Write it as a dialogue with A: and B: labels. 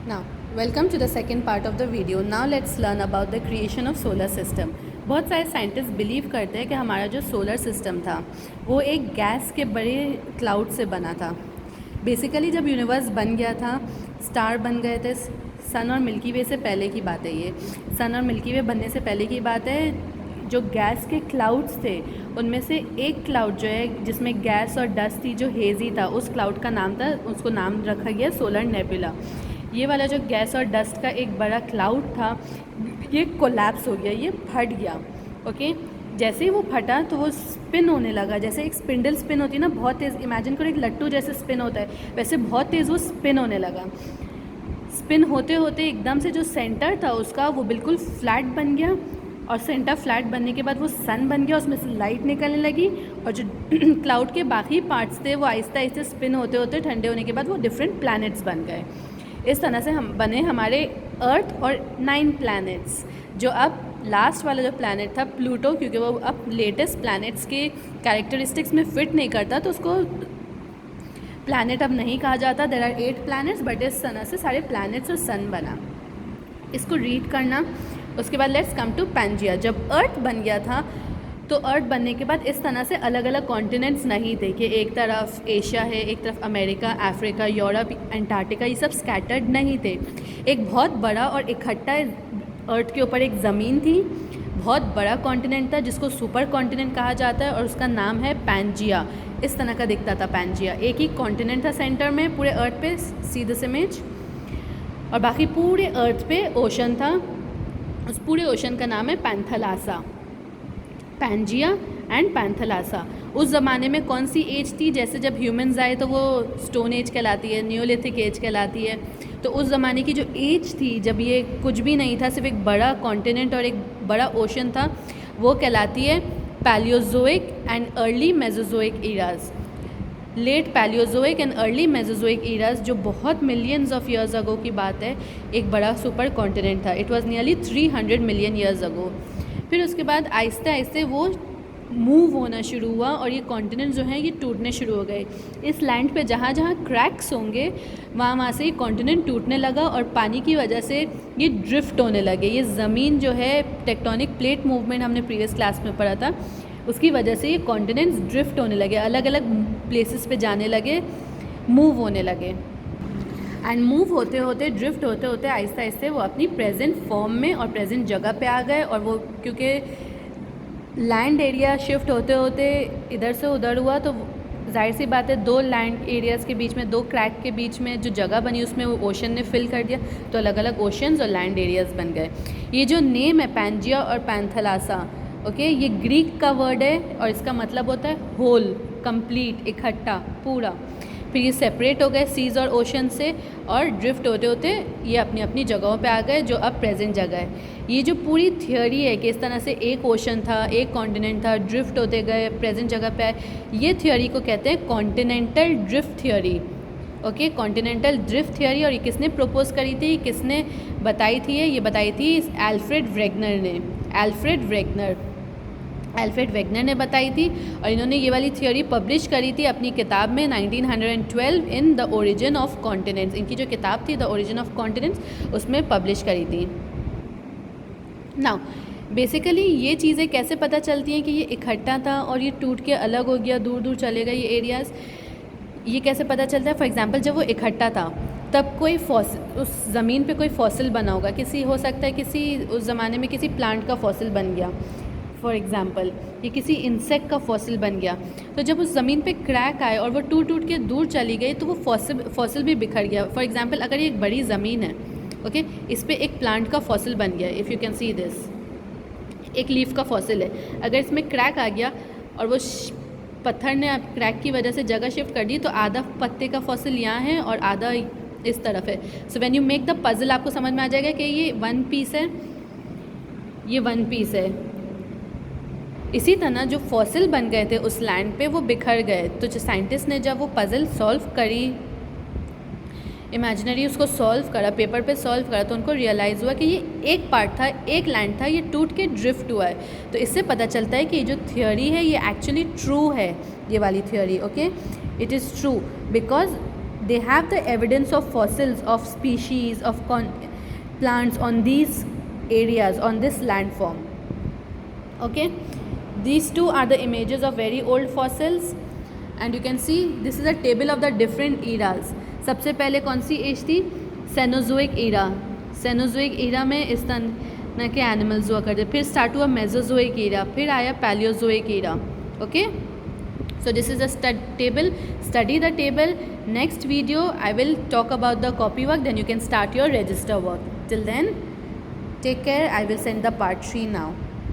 A: Now, welcome to the second part of the video. Now let's learn about the creation of solar system. बहुत सारे scientist believe करते हैं कि हमारा जो सोलर सिस्टम था वो एक गैस के बड़े क्लाउड से बना था. बेसिकली जब यूनिवर्स बन गया था, स्टार बन गए थे. सन और मिल्की वे से पहले की बात है ये. सन और मिल्की वे बनने से पहले की बात है. जो गैस के क्लाउड्स थे उनमें से एक क्लाउड जो है जिसमें गैस और डस्ट थी, जो हेजी था, उस क्लाउड का नाम था, उसको नाम रखा गया सोलर नेबुला. ये वाला जो गैस और डस्ट का एक बड़ा क्लाउड था ये कोलैप्स हो गया, ये फट गया. ओके, जैसे ही वो फटा तो वो स्पिन होने लगा. जैसे एक स्पिंडल स्पिन होती है ना, बहुत तेज़. इमेजिन करो एक लट्टू जैसे स्पिन होता है, वैसे बहुत तेज़ वो स्पिन होने लगा. स्पिन होते होते एकदम से जो सेंटर था उसका वो बिल्कुल फ्लैट बन गया. और सेंटर फ्लैट बनने के बाद वो सन बन गया, उसमें से लाइट निकलने लगी. और जो क्लाउड के बाकी पार्ट्स थे वो आहिस्ता आहिस्ता स्पिन होते होते ठंडे होने के बाद वो डिफरेंट प्लैनेट्स बन गए. इस तरह से हम बने हमारे अर्थ और 9 प्लैनेट्स. जो अब लास्ट वाला जो प्लैनेट था प्लूटो, क्योंकि वो अब लेटेस्ट प्लैनेट्स के कैरेक्टरिस्टिक्स में फिट नहीं करता तो उसको प्लैनेट अब नहीं कहा जाता. देयर आर 8 प्लैनेट्स, बट इस तरह से सारे प्लैनेट्स और सन बना. इसको रीड करना. उसके बाद लेट्स कम टू पैंजिया. जब अर्थ बन गया था तो अर्थ बनने के बाद इस तरह से अलग अलग कॉन्टिनेंट्स नहीं थे कि एक तरफ एशिया है, एक तरफ अमेरिका, अफ्रीका, यूरोप, अंटार्कटिका, ये सब स्कैटर्ड नहीं थे. एक बहुत बड़ा और इकट्ठा अर्थ के ऊपर एक ज़मीन थी. बहुत बड़ा कॉन्टिनेंट था जिसको सुपर कॉन्टिनेंट कहा जाता है और उसका नाम है पैंजिया. इस तरह का दिखता था पैंजिया. एक ही कॉन्टिनेंट था सेंटर में पूरे अर्थ पे, सी दिस इमेज. और बाकी पूरे अर्थ पे ओशन था. उस पूरे ओशन का नाम है पैंथलासा. Pangaea and Panthalassa. उस ज़माने में कौन सी एज थी? जैसे जब ह्यूमन्स आए तो वो स्टोन एज कहलाती है, न्यूलिथिक एज कहलाती है. तो उस ज़माने की जो एज थी जब ये कुछ भी नहीं था, सिर्फ एक बड़ा कॉन्टिनेंट और एक बड़ा ओशन था, वो कहलाती है Palaeozoic and early Mesozoic eras. Late Palaeozoic and early Mesozoic eras, जो बहुत मिलियंस ऑफ ईयर्स अगो की बात है, एक बड़ा सुपर कॉन्टिनेंट था. It was nearly 300 million years ago. फिर उसके बाद आहिस्ते आहिस्ते वो मूव होना शुरू हुआ और ये कॉन्टिनेंट जो हैं ये टूटने शुरू हो गए. इस लैंड पे जहाँ जहाँ क्रैक्स होंगे वहाँ से ये कॉन्टिनेंट टूटने लगा और पानी की वजह से ये ड्रिफ्ट होने लगे. ये ज़मीन जो है, टेक्टोनिक प्लेट मूवमेंट हमने प्रीवियस क्लास में पढ़ा था, उसकी वजह से ये कॉन्टिनेंट्स ड्रिफ्ट होने लगे, अलग अलग प्लेसेस पे जाने लगे, मूव होने लगे. एंड मूव होते होते, ड्रिफ्ट होते होते आहिस्ता आहिस्ते वो अपनी प्रेजेंट फॉर्म में और प्रेजेंट जगह पे आ गए. और वो क्योंकि लैंड एरिया शिफ्ट होते होते इधर से उधर हुआ तो जाहिर सी बात है दो लैंड एरियाज़ के बीच में, दो क्रैक के बीच में जो जगह बनी उसमें वो ओशन ने फिल कर दिया, तो अलग अलग ओशंस और लैंड एरियाज़ बन गए. ये जो नेम है पैंजिया और पैंथलासा, ओके, ये ग्रीक का वर्ड है और इसका मतलब होता है होल, कंप्लीट, इकट्ठा, पूरा. फिर ये सेपरेट हो गए सीज़ और ओशन से और ड्रिफ्ट होते होते ये अपनी अपनी जगहों पे आ गए जो अब प्रेजेंट जगह है. ये जो पूरी थियोरी है कि इस तरह से एक ओशन था, एक कॉन्टिनेंट था, ड्रिफ्ट होते गए, प्रेजेंट जगह पे आए, ये थियोरी को कहते हैं continental drift theory. Okay, continental drift theory. और ये किसने प्रपोज करी थी, किसने बताई थी? ये बताई थी एल्फ्रेड वेगनर ने. एल्फ्रेड वेगनर ने बताई थी और इन्होंने ये वाली थियोरी पब्लिश करी थी अपनी किताब में 1912 in the origin of continents. इनकी जो किताब थी द ओरिजिन ऑफ कॉन्टिनेंट्स, उसमें पब्लिश करी थी. नाउ बेसिकली ये चीज़ें कैसे पता चलती हैं कि ये इकट्ठा था और ये टूट के अलग हो गया, दूर दूर चले गए ये एरियाज़? ये कैसे पता चलता है? फॉर एग्जांपल जब वो इकट्ठा था तब कोई फॉसिल, उस ज़मीन पे कोई फॉसिल बना होगा, किसी, हो सकता है किसी उस ज़माने में किसी प्लांट का फॉसिल बन गया. फॉर एग्ज़ाम्पल ये किसी इंसेक्ट का फॉसिल बन गया. तो जब उस ज़मीन पे क्रैक आए और वो टूट टूट के दूर चली गई तो वो फॉसिल भी बिखर गया. फॉर एग्ज़ाम्पल अगर ये एक बड़ी ज़मीन है, ओके, इस पर एक प्लांट का फॉसिल बन गया, if you can see this, एक लीफ का फॉसिल है. अगर इसमें क्रैक आ गया और वो पत्थर ने क्रैक की वजह से जगह शिफ्ट कर दी तो आधा पत्ते का फॉसिल यहाँ है और आधा इस तरफ है. So when you make the puzzle आपको समझ में आ जाएगा कि ये वन पीस है, ये वन पीस है. इसी तरह जो फॉसिल बन गए थे उस लैंड पे वो बिखर गए. तो जो साइंटिस्ट ने जब वो पजल सॉल्व करी, इमेजिनरी उसको सॉल्व करा, पेपर पे सॉल्व करा, तो उनको रियलाइज़ हुआ कि ये एक पार्ट था, एक लैंड था, ये टूट के ड्रिफ्ट हुआ है. तो इससे पता चलता है कि ये जो थियोरी है ये एक्चुअली ट्रू है, ये वाली theory. Okay, it is true because they have the evidence of fossils of species of plants on these areas, on this landform. Okay, these two are the images of very old fossils, and you can see this is a table of the different eras. सबसे पहले कौन सी as थी? Cenozoic era. Cenozoic era में इस तरह के animals हुआ करते. फिर स्टार्ट हुआ मेसोजोइक एरा, फिर आया Palaeozoic era. Okay, so this is a table. Study the table. Next video I will talk about the copy work, then you can start your register work. Till then, take care. I will send the part 3 now.